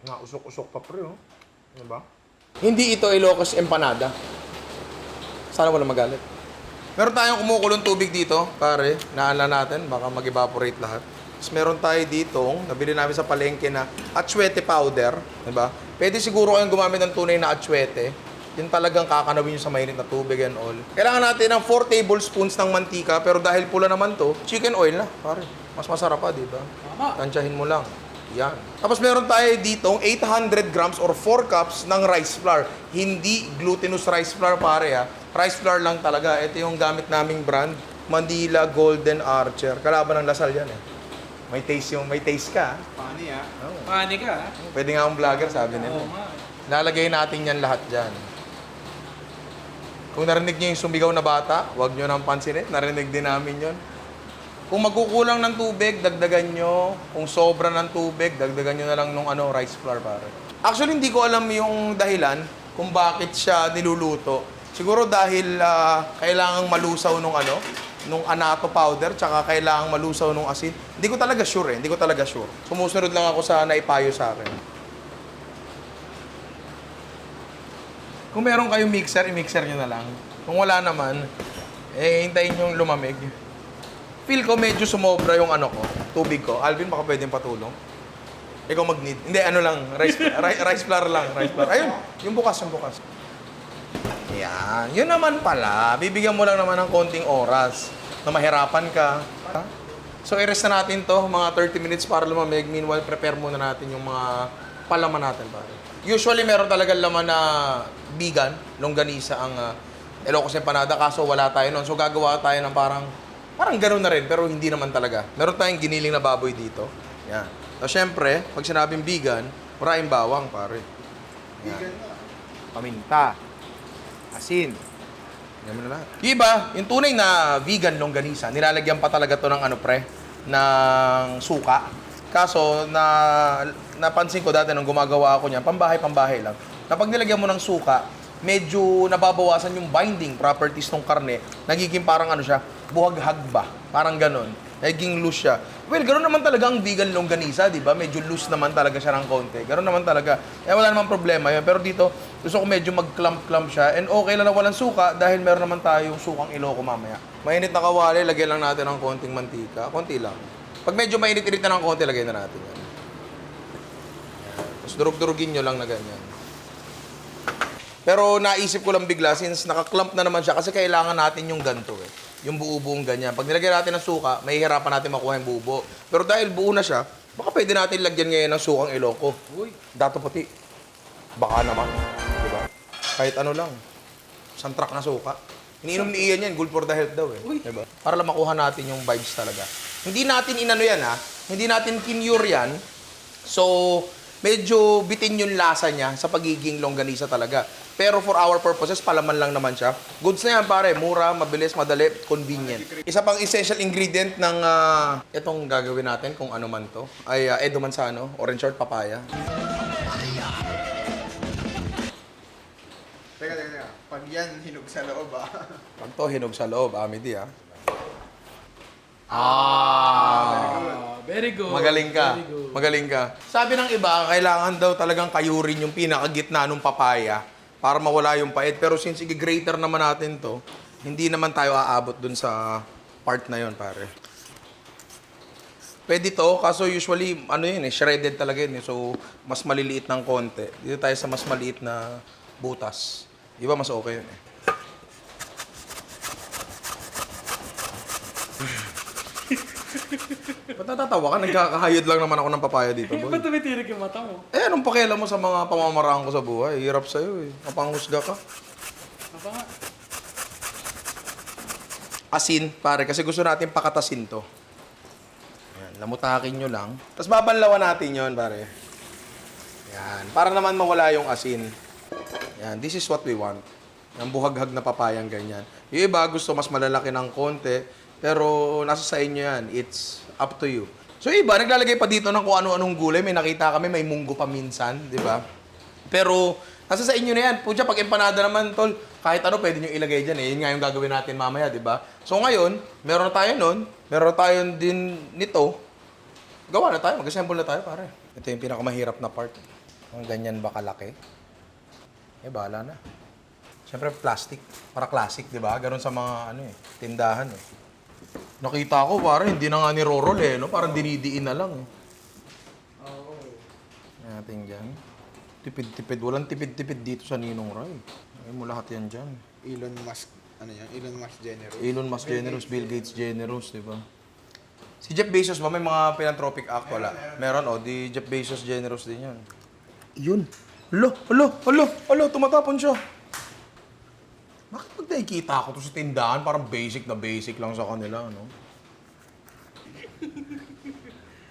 Usok-usok pa pre, oh. Diba? Hindi ito Ilocos empanada. Sana wala magalit. Meron tayong kumukulong tubig dito, pare. Naalala natin, baka mag-evaporate lahat. Tapos meron tayo ditong, nabili namin sa palengke na atsuete powder. Diba? Pwede siguro kayong gumamit ng tunay na atsuete. Yun talagang kakanawin nyo sa mainit na tubig and all. Kailangan natin ng 4 tablespoons ng mantika, pero dahil pula naman to, chicken oil na, pare. Mas masarap pa, diba? Tama. Tansyahin mo lang. Yan. Tapos meron tayo ditong 800 grams or 4 cups ng rice flour. Hindi glutinous rice flour, pare, ha. Rice flour lang talaga. Ito yung gamit naming brand, Manila Golden Archer. Kalaban ng Lasal yan, eh. May taste ka, ha? Funny, ah. Oh. Pani ka, ha? Pwede nga akong vlogger, sabi nila. Oo nga. Lalagay natin yan lahat dyan. Kung narinig niyo yung sumigaw na bata, huwag niyo nang pansinin. Narinig din namin yon. Kung magkukulang ng tubig, dagdagan nyo. Kung sobra ng tubig, dagdagan nyo na lang nung rice flour, pare. Actually, hindi ko alam yung dahilan kung bakit siya niluluto. Siguro dahil kailangang malusaw nung anato powder, tsaka kailangang malusaw nung asin. Hindi ko talaga sure, Hindi ko talaga sure. Sumusunod lang ako sa naipayo sa akin. Kung meron kayong mixer, i-mixer nyo na lang. Kung wala naman, hintayin nyo yung lumamig. Feel ko medyo sumobra yung tubig ko. Alvin, baka pwedeng patulong. Ikaw mag-need. Hindi, rice flour lang. Rice flour. Ayun, yung bukas. Yan. Yun naman pala. Bibigyan mo lang naman ng konting oras na mahirapan ka. So, i-rest na natin to mga 30 minutes para lumamig. Meanwhile, prepare muna natin yung mga palaman natin, pare. Usually, meron talaga laman na vegan, longganisa ang Ilocos empanada, kaso wala tayo nun. So, gagawa tayo ng parang gano'n na rin, pero hindi naman talaga. Meron tayong giniling na baboy dito. Yan. So, syempre, pag sinabing vegan, maraming bawang, pare. Yan. Vegan na. Paminta. Asin. Yan mo na lahat. Yung iba, yung tunay na vegan longganisa, nilalagyan pa talaga to ng ng suka. Kaso, napansin ko dati nung gumagawa ako niyan, pambahay lang. Na pag nilagyan mo ng suka, medyo nababawasan yung binding properties ng karne. Nagiging parang siya, buhaghag ba? Parang ganon. Nagiging loose siya. Well, gano'n naman talaga ang vegan longganisa, di ba? Medyo loose naman talaga siya ng konti. Gano'n naman talaga. Wala namang problema yun. Pero dito, gusto ko medyo mag-clump-clump siya. And okay lang na walang suka dahil meron naman tayong sukang Iloco mamaya. Mainit na kawali, lagyan lang natin ng konting mantika. Konti lang. Pag medyo mainit-init na ng konti, lagyan na natin yan. Tapos durug-durugin nyo lang na ganyan. Pero naisip ko lang bigla, since naka-clump na naman siya, kasi kailangan natin yung ganito eh. Yung buo-buong ganyan. Pag nilagyan natin ng suka, may hirapan natin makuha yung buo-buo. Pero dahil buo na siya, baka pwede natin lagyan ngayon ng sukang Iloco. Uy. Dato puti. Baka naman. Diba? Kahit ano lang. Isang truck na suka. Iniinom ni Ian yan, good for the health daw eh. Uy. Diba? Para lang makuha natin yung vibes talaga. Hindi natin yan ha. Hindi natin kinure yan. So, medyo bitin yung lasa niya sa pagiging longganisa talaga. Pero for our purposes, palaman lang naman siya. Goods na yan pare, mura, mabilis, madali, convenient. Isa pang essential ingredient ng itong gagawin natin, kung ano man to, ay Edo Manzano, orange short papaya. Teka. Pag yan, hinog sa loob, ah. Pag to, hinog sa loob, amidi ah. Very good. Magaling ka. Very good. Magaling ka. Sabi ng iba, kailangan daw talagang kayurin yung pinakagitna ng papaya para mawala yung pait. Pero since i-grater naman natin to, hindi naman tayo aabot dun sa part na yon pare. Pwede to, kaso usually, shredded talaga yun eh. So, mas maliliit ng konti. Dito tayo sa mas maliit na butas. Di ba mas okay yun eh. Ba't natatawa ka? Nagkakahayod lang naman ako ng papaya dito, boy. Ba't tumitirik yung mata mo? Anong pakialam mo sa mga pamamaraan ko sa buhay? Hirap sa'yo eh. Mapanghusga ka. Apa nga? Asin, pare, kasi gusto natin pakatasin to. Ayan, lamutakin nyo lang. Tapos babanlawan natin yon pare. Yan, para naman mawala yung asin. Yan, this is what we want. Yung buhaghag na papayang ganyan. Yung iba gusto mas malalaki ng konti, pero nasa sa inyo yan. It's up to you. So iba, naglalagay pa dito ng kung ano-anong gulay. May nakita kami, may munggo pa minsan, di ba? Pero nasa sa inyo na yan. Pucha, pag empanada naman, tol, kahit ano pwede nyo ilagay dyan eh. Yun nga yung gagawin natin mamaya, di ba? So ngayon, meron na tayo nun. Meron na tayo din nito. Gawa na tayo. Mag-assemble na tayo, pare. Ito yung pinakamahirap na part. Ang ganyan ba kalaki? Eh, bahala na. Siyempre, plastic. Para classic, di ba? Ganon sa mga, tindahan, eh. Nakita ko, parang hindi na nga ni-roll, eh, no? Parang dinidiin na lang, eh. Oo. Natin dyan. Tipid-tipid. Walang tipid-tipid dito sa Ninong Ray. Ay mo lahat yan dyan. Elon Musk, ano yan? Elon Musk generous. Elon Musk generous, Bill Gates generous, di ba? Si Jeff Bezos ba may mga philanthropic act? Wala. Meron, oh. Di Jeff Bezos generous din yan. Yun. Alo, tumatapon siya. Bakit pag nakikita ko to sa tindahan, parang basic na basic lang sa kanila, no?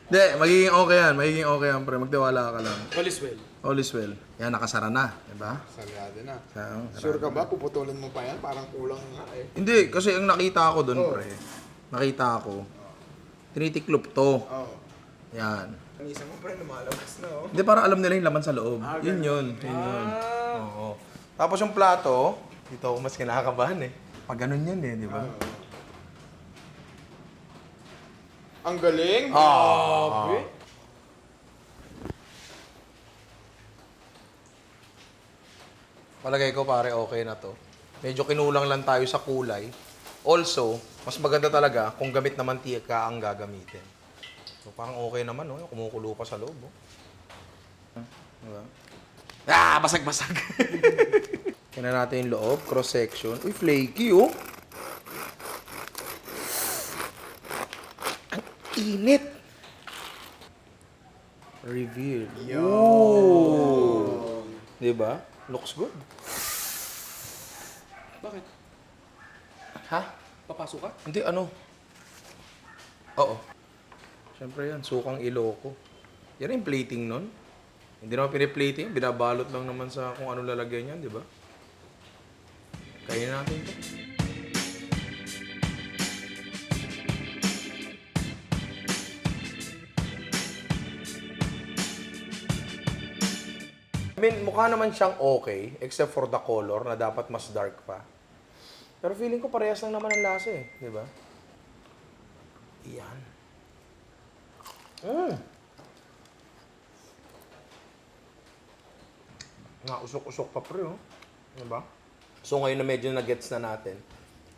Hindi, magiging okay yan, pre. Magtiwala ka lang. All is well. All is well. Yan, nakasara na, di ba? Sarado na. Sarado Sure ka ba? Puputulin mo pa yan? Parang kulang nga eh. Hindi, kasi ang nakita ko doon, Oh. pre. Nakita ko. Tinitiklop to. Oo. Yan. Ang isa mo pa rin lumalabas na oh. Hindi, para alam nila yung laman sa loob. Yun yun. Ah. Oo. Tapos yung plato, dito ako mas kinakabahan eh. Pag ganun yan eh, di ba? Ang galing! Grabe. Palagay ko pare, okay na to. Medyo kinulang lang tayo sa kulay. Also, mas maganda talaga kung gamit na mantika ang gagamitin. So parang okay naman, no? Kumukulo pa sa loob, oh. Diba? Ah! Basag-basag! Tingnan natin yung loob, cross-section. Uy, flaky, oh! Ang init! Reveal. Ooh! Diba? Looks good. Bakit? Ha? Papasok ka? Hindi, ano? Oo. Siyempre yan, sukang Iloko. Yan yung plating nun. Hindi naman piniplating, binabalot lang naman sa kung ano lalagyan yan, di ba? Kainin natin ito. I mean, mukha naman siyang okay, except for the color na dapat mas dark pa. Pero feeling ko parehas lang naman ang lasa eh, di ba? Iyan. Usok-usok pa pre, oh. Di ba? So ngayon na medyo na-gets na natin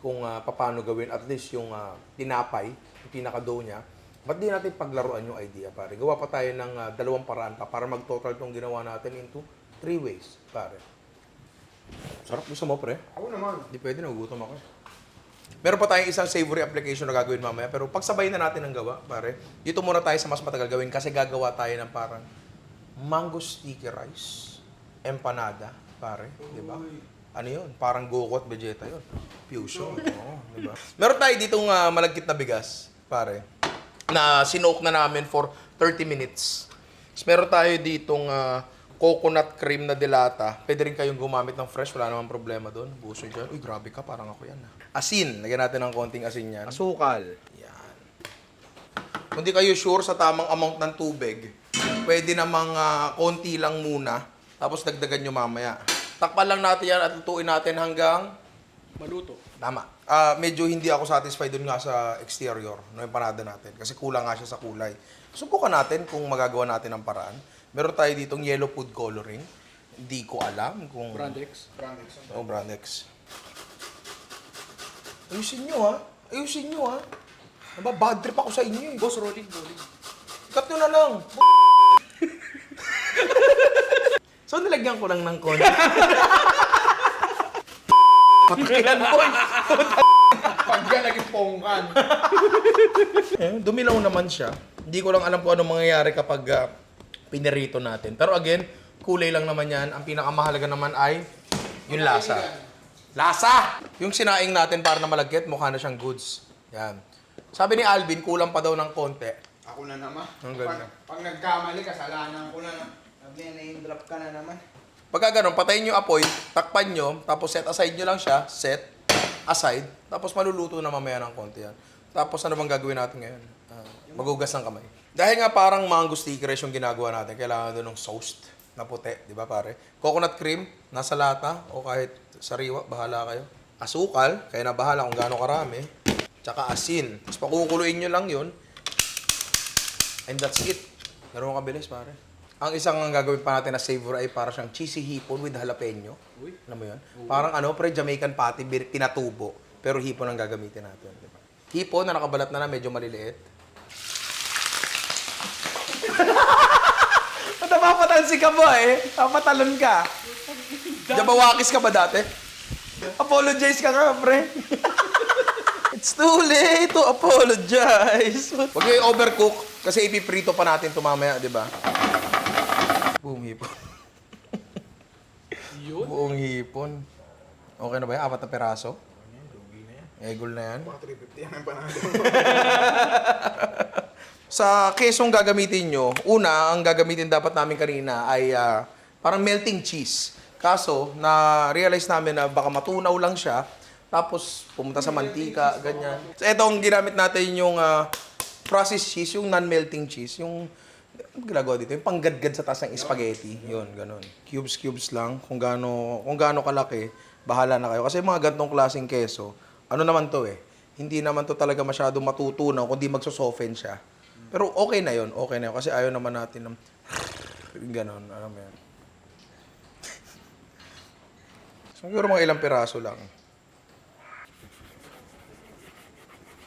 kung paano gawin at least yung tinapay, yung pinaka-dough niya, ba't di natin paglaruan yung idea, pare? Gawa pa tayo ng dalawang paraan pa para mag-total itong ginawa natin into 3 ways, pare. Sarap. Gusto mo, pre? Ako naman. Hindi pwede, nagugutom ako. Meron pa tayong isang savory application na gagawin mamaya, pero pagsabay na natin ang gawa, pare. Dito muna tayo sa mas matagal gawin kasi gagawa tayo ng parang mango sticky rice, empanada, pare. Di ba? Ano yun? Parang Goku at Vegeta yun. Fusion. Oo, di ba? Meron tayo ditong malagkit na bigas, pare, na sinoke na namin for 30 minutes. Tapos meron tayo ditong coconut cream na dilata. Pwede rin kayong gumamit ng fresh, wala namang problema doon. Buso dyan. Uy, grabe ka, parang ako yan. Asin, lagyan natin ng konting asin yan. Asukal. Yan. Kung di kayo sure sa tamang amount ng tubig, pwede namang konti lang muna, tapos dagdagan nyo mamaya. Takpan lang natin yan at lutuin natin hanggang Maluto. tama. Medyo hindi ako satisfied dun nga sa exterior ng empanada natin kasi kulang nga siya sa kulay. Subukan natin kung magagawa natin ang paraan. Meron tayo ditong yellow food coloring. Hindi ko alam kung... Brandex. Oh, Brandex. Ayusin nyo, ha? Ayusin nyo, ha? Bad trip ako sa inyo, eh. Boss, rolling. Cut nyo na lang. So, nilagyan ko lang ng konti. Patakilan ko, eh. Pag yan, naging pongkan. Dumilaw naman siya. Hindi ko lang alam kung anong mangyayari kapag pinirito natin. Pero again, kulay lang naman yan. Ang pinakamahalaga naman ay yung lasa. Lasa! Yung sinaing natin para na malagkit, mukha na siyang goods. Yan. Sabi ni Alvin, kulang pa daw ng konti. Ako na naman. Ang ganda. Pag nagkamali, kasalanan ko na. Nag-name drop ka na naman. Pagka ganun, patayin nyo apoy, takpan nyo, tapos set aside nyo lang siya, set aside, tapos maluluto na mamaya ng konti yan. Tapos ano bang gagawin natin ngayon? Magugas ng kamay. Dahil nga parang mango sticky rice yung ginagawa natin, kailangan doon ng sauced na puti, di ba pare? Coconut cream, nasa lata, o kahit sariwa, bahala kayo. Asukal, kaya na bahala kung gaano karami. Tsaka asin. Tapos pakukuluin nyo lang yun. And that's it. Ganun kabilis, pare. Ang isang ang gagawin pa natin na savor ay para siyang cheesy hipon with jalapeno. Uy. Alam mo yun? Parang pre, Jamaican patty, pinatubo. Pero hipon ang gagamitin natin. Di ba? Hipon na nakabalat na medyo maliliit. Napapatansi ka ba eh? Papatalon ka. Jabawakis ka ba dati? Apologize ka nga, pre. It's too late to apologize. Huwag kayo overcook kasi ipiprito pa natin ito mamaya, di ba? Buong hipon. Yun. Buong hipon. Okay na ba yan? 4 na peraso? Egol na yan. Mga 350 yan ang panalo. Sa kesong gagamitin nyo, una, ang gagamitin dapat namin kanina ay parang melting cheese. Kaso, na-realize namin na baka matunaw lang siya, tapos pumunta sa mantika, ganyan. So, ito ang ginamit natin yung processed cheese, yung non-melting cheese, yung ginagawa dito, yung panggadgad sa taas ng spaghetti. Yun, ganun. Cubes lang, kung gaano kalaki, bahala na kayo. Kasi mga gantong klaseng keso, ano naman to hindi naman to talaga masyadong matutunaw, kundi magso-soften siya. Pero okay na yun, kasi ayaw naman natin ng ganon, alam mo yan. Siguro mga ilang piraso lang.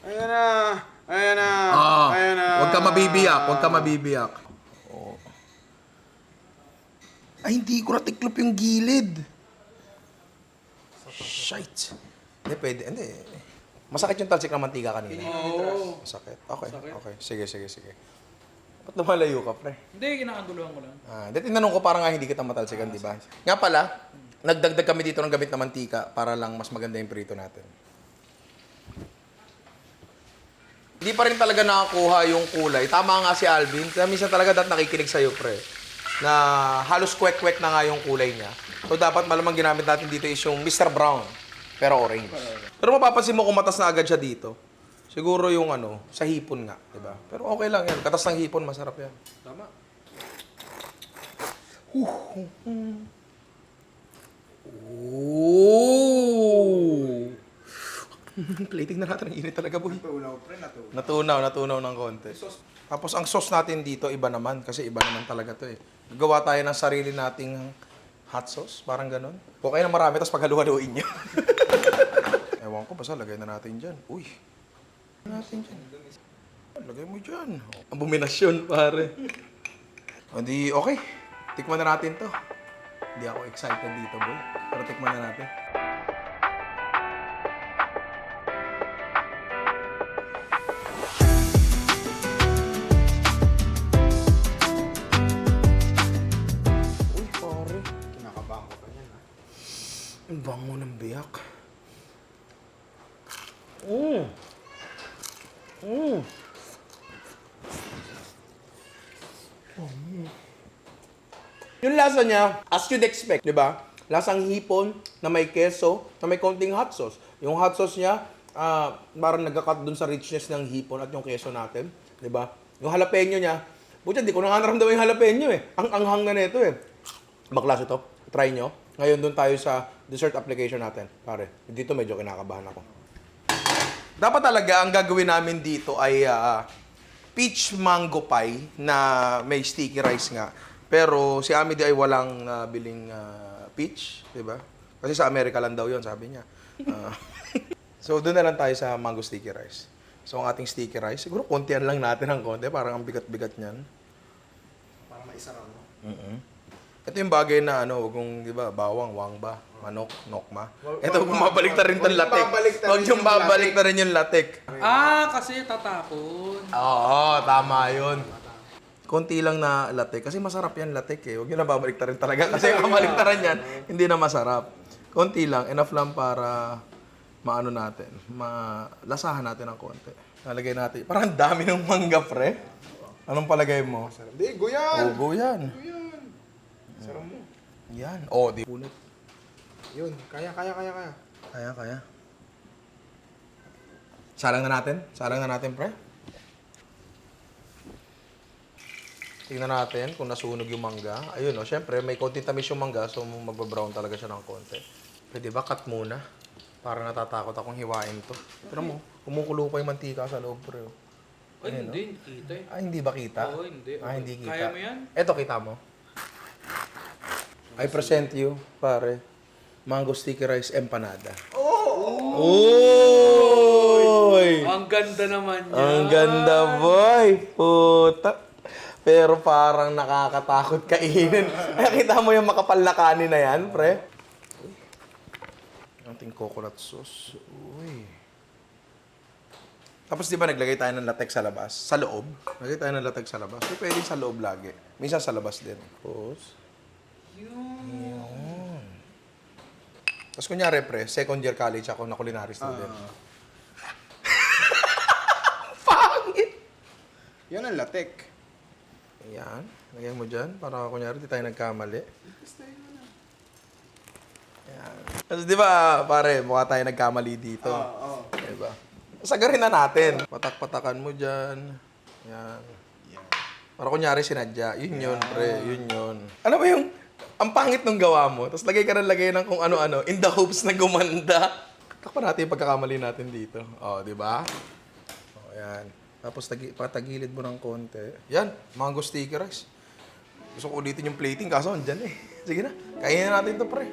Ayan na! Ayan na! Ayan na! Huwag ka mabibiyak. Oh. Ay, hindi ko natiklop yung gilid. Shite. Hindi, pwede. Hindi. Masakit yung talsik ng mantika kanina. Oo. Masakit. Okay. Sige. Ba't lumalayo ka, pre? Hindi, kinakaguluhan ko lang. Tinanong ko para nga hindi kita matalsikan, di ba? Nga pala, nagdagdag kami dito ng gamit na mantika para lang mas maganda yung prito natin. Hindi pa rin talaga nakakuha yung kulay. Tama nga si Alvin. Kaya minsan talaga nakikinig sa'yo, pre. Na halos kwek-kwek na nga yung kulay niya. So dapat malamang ginamit natin dito is yung Mr. Brown. Pero orange. Pero mapapansin mo kung matas na agad siya dito. Siguro yung sa hipon nga, di ba? Pero okay lang yan. Katas ng hipon, masarap yan. Tama. Ooh! Plating na natin. Ang init talaga, boy. Natunaw, pre, natunaw. Natunaw ng konti. Tapos ang sauce natin dito, iba naman. Kasi iba naman talaga to Gawa tayo ng sarili nating hot sauce. Parang ganun. Huwag kayo na marami, tapos paghaluhaluin nyo. Ewan ko, basta lagay na natin dyan. Uy! Natin dyan. Lagay mo dyan. Abominasyon, pare. Hindi, okay. Tikman na natin to. Hindi ako excited dito, boy. Pero tikman na natin. Uy, pare. Kinakabahan ko pa yan, ha? Ang bango ng biyak. Yung lasa niya, as you'd expect, di ba? Lasang hipon na may keso, na may konting hot sauce. Yung hot sauce niya, parang nagka-cut dun sa richness ng hipon at yung keso natin, di ba? Yung jalapeno niya, buti, di ko na nga naramdaman yung jalapeno Ang anghang na nito Baklas ito, try nyo. Ngayon dun tayo sa dessert application natin. Pare, dito medyo kinakabahan ako. Dapat talaga ang gagawin namin dito ay peach mango pie na may sticky rice nga. Pero si Amity ay walang biling peach, di ba? Kasi sa Amerika lang daw yon sabi niya. So doon na lang tayo sa mango sticky rice. So ang ating sticky rice, siguro kontian lang natin ng konti, parang ang bigat-bigat niyan. Para maisarap mo. Ito yung bagay na wag kong, di ba, bawang, wangba, manok, nokma. Ito, bumabalik na rin itong latik. Huwag yung babalik na rin yung latik. Kasi tatapon. Oo, tama yun. Konti lang na latik. Kasi masarap yan latik Huwag nyo na babalik na rin talaga. Kasi kung baliktaran yan, hindi na masarap. Konti lang. Enough lang para malasahan natin ng konti. Nalagay natin. Parang dami ng mangga, pre. Anong palagay mo? Hindi, guyan! Ugo yan. Guyan! Sarap mo. Yan. Di punit. Yun, kaya. Kaya. Salang na natin, pre. Tingnan natin kung nasunog yung mangga. Ayun, syempre, may konti tamis yung mangga, so magba-brown talaga siya ng konti. Pwede ba cut muna? Para natatakot akong hiwain to. Pero mo, kumukulo pa yung mantika sa loob, pre. Ay, Ayan, hindi kita eh. Ah, hindi ba kita? Oo, hindi. Ah, hindi kita. Kaya mo yan? Eto, kita mo. I present you, pare, mango sticky rice empanada. Oh! Oy! Ang ganda naman yan. Ang ganda, boy! Puta! Pero parang nakakatakot kainin. Nakita mo yung makapal na kanin na yan, pre? Ating coconut sauce. Uy. Tapos di ba naglagay tayo ng latex sa labas? Sa loob? Naglagay tayo ng latex sa labas. So, pwedeng sa loob lagi. Minsan sa labas din. Tapos, yun. Tapos kunyari, pre, second year college ako na culinary student. Pangit! Yan ang latek. Ayan. Lagyan mo dyan para kunyari di tayo nagkamali. Ayan. Tapos di ba, pare, mukha tayo nagkamali dito. Oo. Diba? Sagarin na natin. Patak-patakan mo dyan. Ayan. Para kunyari sinadya. Yun yun, pre. Yun yun. Alam mo yung, ang pangit nung gawa mo, tapos lagay ka ng lagay ng kung ano-ano, in the hopes na gumanda. Takpan natin yung pagkakamali natin dito. O, di ba? O, ayan. Tapos patagilid mo ng konti. Yan, mango sticky rice. Gusto ko ulitin yung plating, kaso andyan eh. Sige na, kainin na natin to, pre.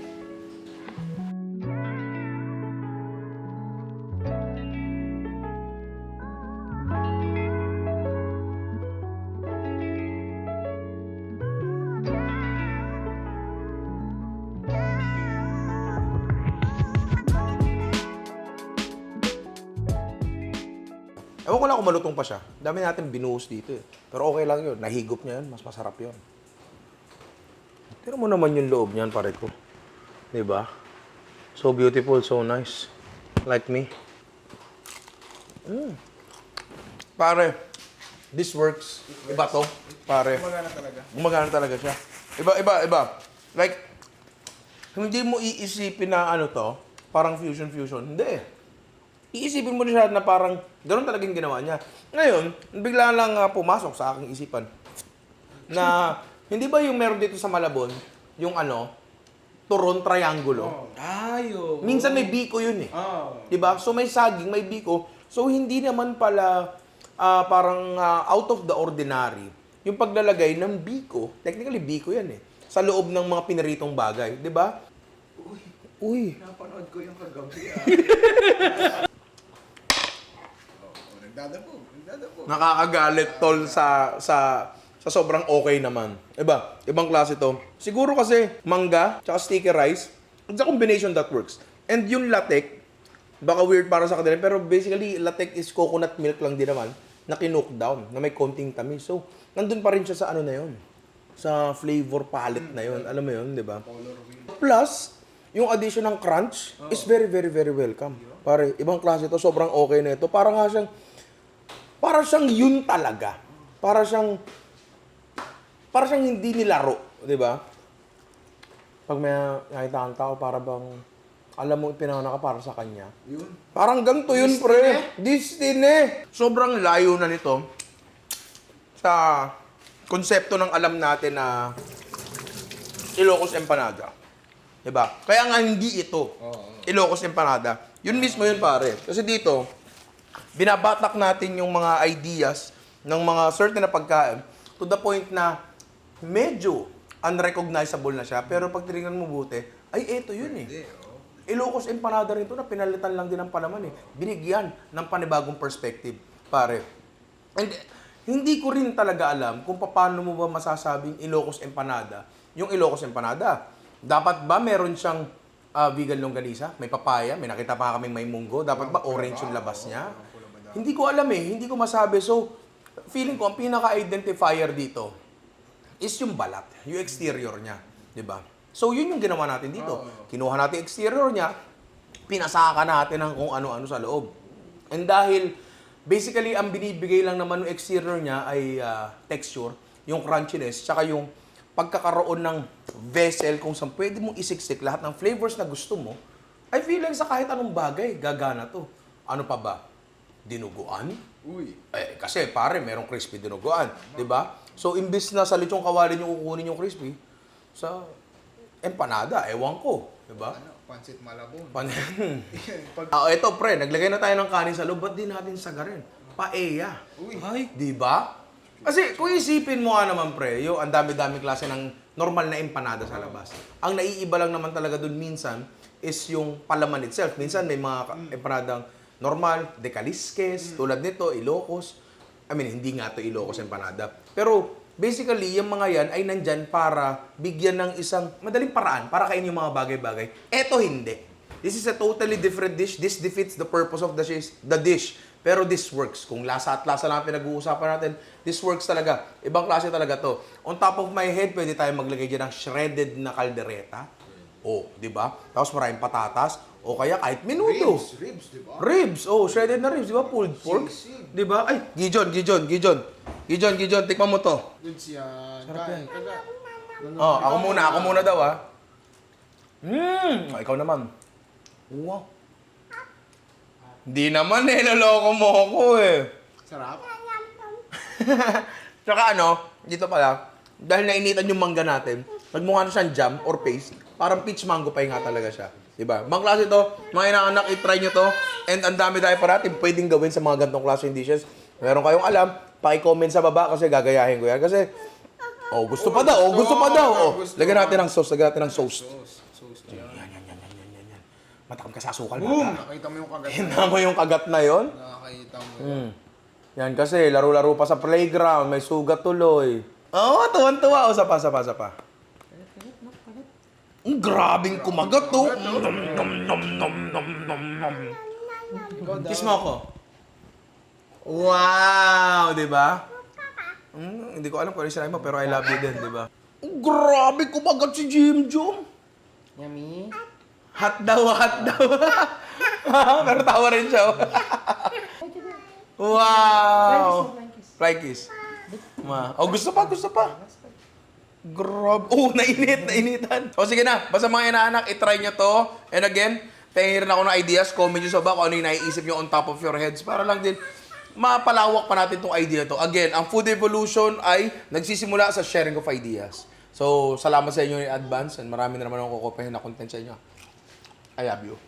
Ewan ko lang kung malutong pa siya. Dami natin binuhos dito eh. Pero okay lang yun. Nahigop niya yun. Mas masarap yun. Tira mo naman yung loob niyan, pare ko. Diba? So beautiful, so nice. Like me. Pare, this works. Iba to. Pare. Gumagana talaga. Gumagana talaga siya. Iba. Like, hindi mo iisipin na ano to, parang fusion. Hindi. Iisipin mo siya na parang gano'n talagang ginawa niya. Ngayon, bigla lang pumasok sa aking isipan na hindi ba yung meron dito sa Malabon, yung ano, turon triangulo? Ayo. Minsan may biko yun eh. Oo. Diba? So may saging, may biko. So hindi naman pala parang out of the ordinary yung paglalagay ng biko. Technically, biko yan eh. Sa loob ng mga pinaritong bagay. Diba? Uy. Napanood ko yung kagabi. Nagdadabog. Nakakagalit tol sa sobrang okay naman. Ibang klase to. Siguro kasi mangga tsaka sticky rice, it's a combination that works. And yung latek, baka weird para sa kanila, pero basically latek is coconut milk lang din naman na kinook down, na may konting tamis. So, nandun pa rin siya sa ano na yun. Sa flavor palette na yun. Alam mo yun, di ba? Plus, yung addition ng crunch is very, very, very welcome. Pare, ibang klase to, sobrang okay na ito. Para siyang yun talaga. Para siyang hindi nilaro, di ba? Pag may nakita kang tao, para bang, alam mo, pinanganak ka para sa kanya. Yun. Parang ganito yun, pre. Destiny. Sobrang layo na nito sa konsepto ng alam natin na Ilocos Empanada. Diba? Kaya nga hindi ito. Ilocos Empanada. Yun mismo yun, pare. Kasi dito, binabatak natin yung mga ideas ng mga certain na pagkain to the point na medyo unrecognizable na siya. Pero pag tinignan mo buti, ay eto yun eh. Ilocos Empanada rin to na pinalitan lang din ng palaman eh. Binigyan ng panibagong perspective, pare. And hindi ko rin talaga alam kung paano mo ba masasabing Ilocos Empanada. Yung Ilocos Empanada, dapat ba meron siyang vegan longganisa? May papaya? May nakita pa kaming may munggo? Dapat ba orange yung labas niya? Hindi ko alam eh. Hindi ko masabi. So, feeling ko, ang pinaka-identifier dito is yung balat. Yung exterior niya. Diba? So, yun yung ginawa natin dito. Kinuha natin exterior niya, pinasaka natin ng kung ano-ano sa loob. And dahil, basically, ang binibigay lang naman ng exterior niya ay texture, yung crunchiness, tsaka yung pagkakaroon ng vessel kung saan pwede mong isiksik lahat ng flavors na gusto mo, I feel like sa kahit anong bagay, gagana to. Ano pa ba? Dinuguan? Uy. Eh, kasi pare, merong crispy dinuguan. Diba? So, imbis na sa lechong kawali nyo kukunin yung crispy, sa empanada, ewan ko. Diba? Ano? Pansit Malabon. Ito pre, naglagay na tayo ng kanin sa loob, ba't di natin sagarin? paella. Ay, Di ba? Kasi kung isipin mo nga naman, pre, yung ang dami-dami klase ng normal na empanada sa labas. Ang naiiba lang naman talaga dun minsan is yung palaman itself. Minsan may mga empanadang normal, decalisques, tulad nito, Ilocos. I mean, hindi nga to Ilocos empanada. Pero basically, yung mga yan ay nandyan para bigyan ng isang madaling paraan para kainin yung mga bagay-bagay. Eto hindi. This is a totally different dish. This defeats the purpose of the dish. Pero this works. Kung lasa at lasa lang pinag-uusapan natin, this works talaga. Ibang klase talaga to. On top of my head, pwede tayo maglagay dyan ng shredded na kaldereta. Oh, di ba? Tapos maraming patatas. O kaya kahit menudo. Ribs, di ba? Ribs. Oh, shredded na ribs. Di ba? Pulled pork. Sisig. Di ba? Ay, Gijon. Tikman mo to. Good yan. Sarap yan. Kaga. Oh, ako muna daw ah. Ikaw naman. Wow. Hindi naman eh, naloko mo ako eh. Sarap. Tsaka dito pala, dahil nainitan yung mangga natin, nagmukha na siyang jam or paste, parang peach mango pa nga talaga siya. Diba? Mga klase to, mga inaanak, i-try nyo to. And ang dami tayo pa natin pwedeng gawin sa mga gantong klaseng dishes. Meron kayong alam, paki-comment sa baba kasi gagayahin ko yan. Kasi, gusto pa daw. Lagyan natin ng sauce. Sauce yan. Matakam ka sa asukal, Boom! bata. Nakita mo yung kagat. Hina mo yung kagat na yon. Nakakita mo. Yan kasi, laro-laro pa sa playground, may sugat tuloy. Oo, tuwan-tuwa. Sapa. Ang grabing kumagat to. Kiss mo ako. Wow, di ba? Hindi ko alam kung ano yung sinabi mo, pero I love you din, di ba? Ang grabe kumagat si Jim Jom. yummy. Hot daw. Pero tawa rin siya. Wow! Fly kiss. Gusto pa. Grabe. Nainitan. Sige na. Basta mga inaanak, itry nyo to. And again, tingin rin ako ng ideas. Comment nyo sa baba kung ano yung naiisip nyo on top of your heads. Para lang din, mapalawak pa natin tong idea to. Again, ang Food Evolution ay nagsisimula sa sharing of ideas. So, salamat sa inyo in advance. And marami na naman akong kukupahin na content sa inyo. I love you.